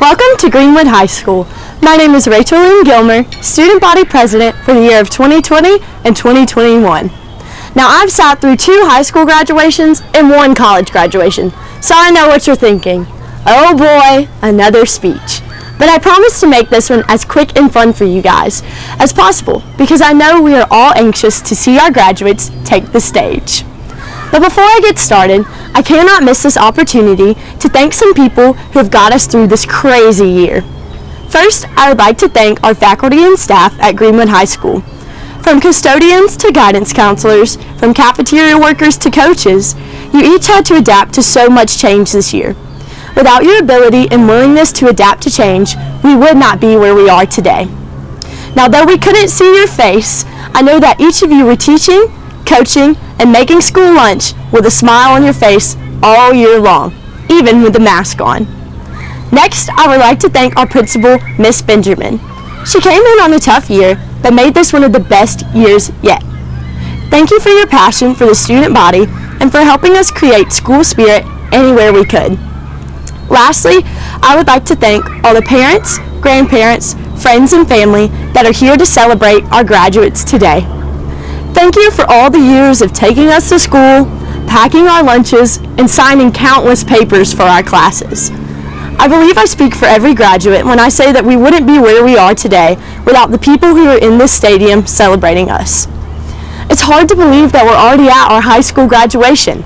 Welcome to Greenwood High School. My name is Rachel Gilmer, Student Body President for the year of 2020 and 2021. Now I've sat through 2 high school graduations and 1 college graduation, so I know what you're thinking. Oh boy, another speech. But I promise to make this one as quick and fun for you guys as possible because I know we are all anxious to see our graduates take the stage. But before I get started, I cannot miss this opportunity to thank some people who have got us through this crazy year. First, I would like to thank our faculty and staff at Greenwood High School. From custodians to guidance counselors, from cafeteria workers to coaches, you each had to adapt to so much change this year. Without your ability and willingness to adapt to change, we would not be where we are today. Now, though we couldn't see your face, I know that each of you were teaching, coaching, and making school lunch with a smile on your face all year long, even with the mask on. Next, I would like to thank our principal, Miss Benjamin. She came in on a tough year, but made this one of the best years yet. Thank you for your passion for the student body and for helping us create school spirit anywhere we could. Lastly, I would like to thank all the parents, grandparents, friends, and family that are here to celebrate our graduates today. Thank you for all the years of taking us to school, packing our lunches, and signing countless papers for our classes. I believe I speak for every graduate when I say that we wouldn't be where we are today without the people who are in this stadium celebrating us. It's hard to believe that we're already at our high school graduation,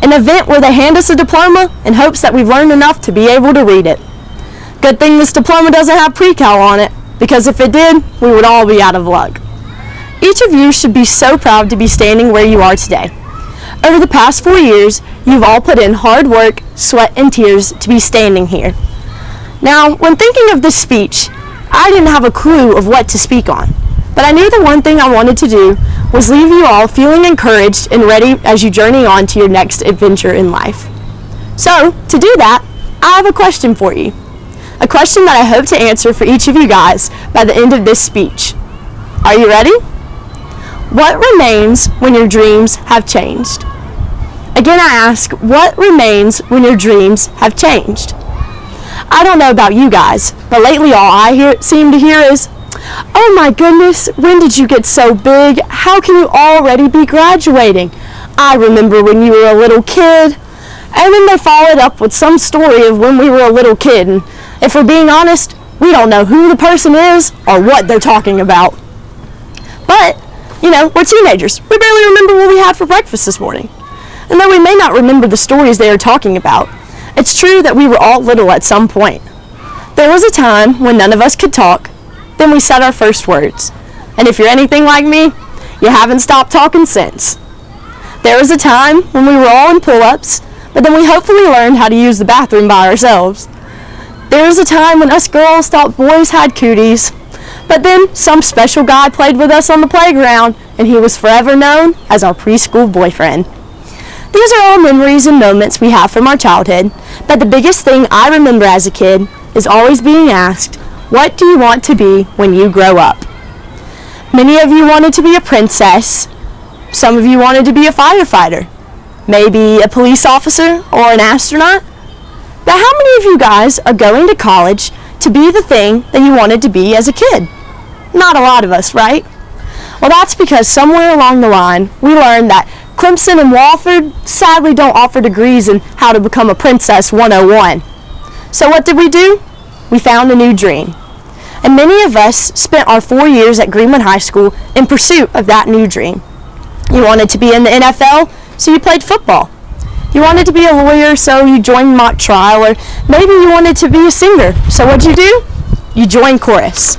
an event where they hand us a diploma in hopes that we've learned enough to be able to read it. Good thing this diploma doesn't have pre-cal on it, because if it did, we would all be out of luck. Each of you should be so proud to be standing where you are today. Over the past 4 years, you've all put in hard work, sweat, and tears to be standing here. Now, when thinking of this speech, I didn't have a clue of what to speak on, but I knew the one thing I wanted to do was leave you all feeling encouraged and ready as you journey on to your next adventure in life. So, to do that, I have a question for you. A question that I hope to answer for each of you guys by the end of this speech. Are you ready? What remains when your dreams have changed? Again, I ask, what remains when your dreams have changed? I don't know about you guys, but lately all I seem to hear is, "Oh my goodness, when did you get so big? How can you already be graduating? I remember when you were a little kid." And then they follow it up with some story of when we were a little kid, and if we're being honest, we don't know who the person is or what they're talking about. But, we're teenagers. We barely remember what we had for breakfast this morning. And though we may not remember the stories they are talking about, it's true that we were all little at some point. There was a time when none of us could talk, then we said our first words. And if you're anything like me, you haven't stopped talking since. There was a time when we were all in pull-ups, but then we hopefully learned how to use the bathroom by ourselves. There was a time when us girls thought boys had cooties, but then some special guy played with us on the playground, and he was forever known as our preschool boyfriend. These are all memories and moments we have from our childhood, but the biggest thing I remember as a kid is always being asked, what do you want to be when you grow up? Many of you wanted to be a princess. Some of you wanted to be a firefighter, maybe a police officer or an astronaut. But how many of you guys are going to college to be the thing that you wanted to be as a kid? Not a lot of us, right? Well, that's because somewhere along the line, we learned that Clemson and Wofford sadly don't offer degrees in how to become a Princess 101. So what did we do? We found a new dream. And many of us spent our 4 years at Greenwood High School in pursuit of that new dream. You wanted to be in the NFL, so you played football. You wanted to be a lawyer, so you joined mock trial, or maybe you wanted to be a singer, so what'd you do? You joined chorus.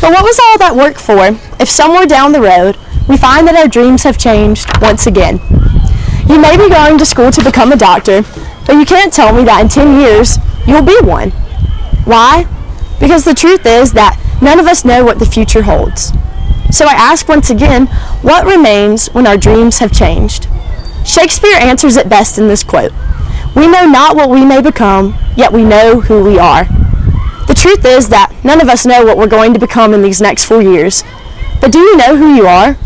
But what was all that work for if somewhere down the road we find that our dreams have changed once again? You may be going to school to become a doctor, but you can't tell me that in 10 years you'll be one. Why? Because the truth is that none of us know what the future holds. So I ask once again, what remains when our dreams have changed? Shakespeare answers it best in this quote. We know not what we may become, yet we know who we are. The truth is that none of us know what we're going to become in these next 4 years. But do you know who you are?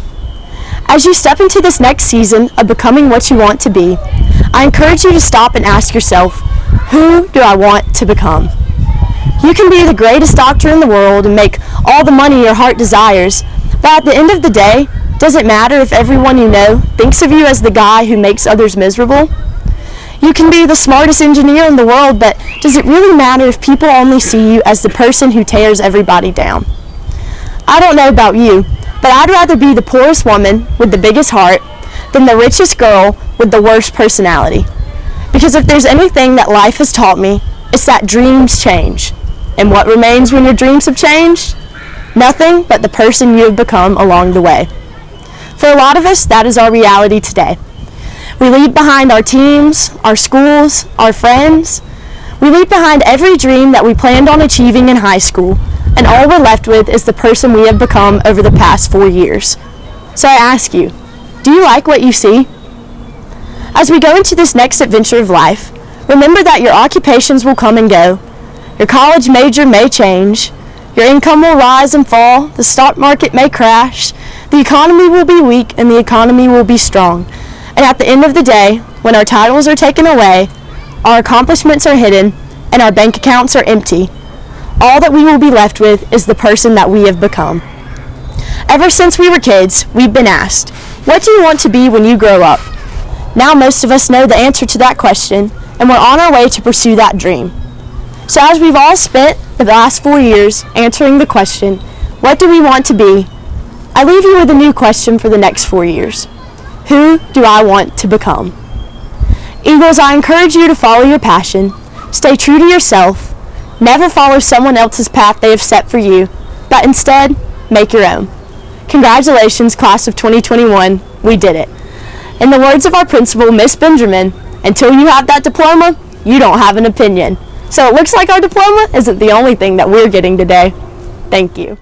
As you step into this next season of becoming what you want to be, I encourage you to stop and ask yourself, who do I want to become? You can be the greatest doctor in the world and make all the money your heart desires, but at the end of the day, does it matter if everyone you know thinks of you as the guy who makes others miserable? You can be the smartest engineer in the world, but does it really matter if people only see you as the person who tears everybody down? I don't know about you, but I'd rather be the poorest woman with the biggest heart than the richest girl with the worst personality. Because if there's anything that life has taught me, it's that dreams change. And what remains when your dreams have changed? Nothing but the person you have become along the way. For a lot of us, that is our reality today. We leave behind our teams, our schools, our friends. We leave behind every dream that we planned on achieving in high school, and all we're left with is the person we have become over the past 4 years. So I ask you, do you like what you see? As we go into this next adventure of life, remember that your occupations will come and go. Your college major may change. Your income will rise and fall. The stock market may crash. The economy will be weak and the economy will be strong. And at the end of the day, when our titles are taken away, our accomplishments are hidden, and our bank accounts are empty, all that we will be left with is the person that we have become. Ever since we were kids, we've been asked, what do you want to be when you grow up? Now most of us know the answer to that question, and we're on our way to pursue that dream. So as we've all spent the last 4 years answering the question, what do we want to be? I leave you with a new question for the next 4 years. Who do I want to become? Eagles, I encourage you to follow your passion, stay true to yourself, never follow someone else's path they have set for you, but instead, make your own. Congratulations, class of 2021, we did it. In the words of our principal, Miss Benjamin, until you have that diploma, you don't have an opinion. So it looks like our diploma isn't the only thing that we're getting today. Thank you.